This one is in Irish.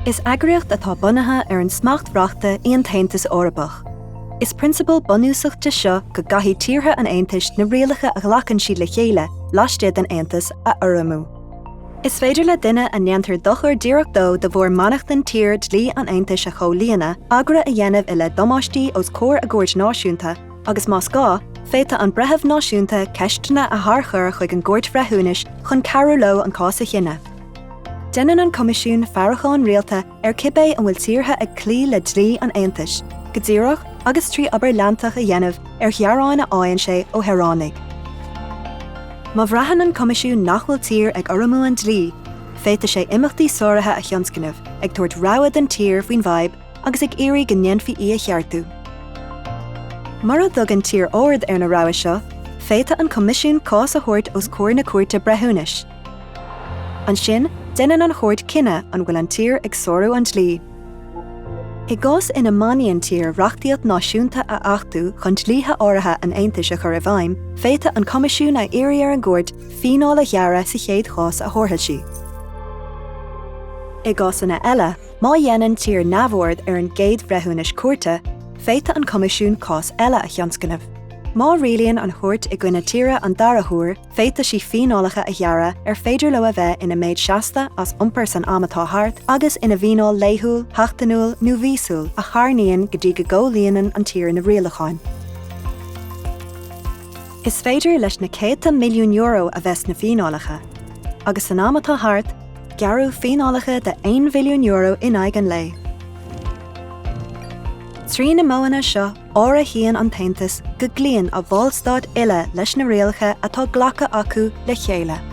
Is eagraíocht atá bunaithe an smacht reachta Aontais Eorpaigh. Is Prionsabal bunúsach de seo go gcaithfidh tíortha an Aontas na rialacha a ghlacann siad le chéile, laistigh an Aontas a urramú. Is féidir le duine a neantar dochar díreach dó de bhór manachtain tír dlí an Aontas a chéile, agra a dhéanamh ile domáistí os cóir a gcuirt náisiúnta, agus más gá, féta an brethebh náisiúnta ceistena a thar chuig an gcuirt bhreithúnis chun carú lo an cása chinne. Déanann an comisiún fearrachán rialta cibé an bhfuil tíortha ag clí le dlí an Aontas, go díreach agus trí aber leantach a dhéanamh ghearáin a áonn sé ó Heránaigh. Má bhreathan an comisiún nach bhfuil tír ag urramú an dlí, féta sé imachtaí sóirithe a thionscanmh ag tuairt rogha den tír faoin bhadhb agus ag éirí go ndeanfaí a cheartú. Mar a dtug an tír óard ar na rogha seo, féta an comisiún cás a thabhairt os cóir na cuairte breithúnis. An sin, déanann an chóirt cinenne an bhfuil an tír ag sóriú an dlí. I gcás ina Míníonn tír reachtaíocht náisiúnta a achtú chun dlíthe áirithe an Aontas a chur a bhaim, féta an comisiún a éirí ar an gcuirt fiáil a ghearra sa chéad chás a thortha sí. I gcás ina eile, má dhéanann tír neamhord ar an gcéad bhreithúnis cuairte, féta an comisiún cás eile a thionscanmh. Má rialaonn an chóirt i gcoinne tíre an darathúr, féta sí fiálacha a ghearra ar féidir le a bheith ina méid seasta as iompar san amatá thart agus ina bhíonn léithúil, heachtanúil nó bhíosúil a charnaíonn go dtí go gcloíonn an tír na rialacháin. Is féidir leis na 100 milliún euro a bheits na fiálacha, agus san amatá thart, gearú fiálacha de 1 billiún euro in aghaidh an lei. Trí na móna seo ára híonn an tAontas go gcloíonn a bhallstad ile leis na rialacha atá ghlacha acu le chéile.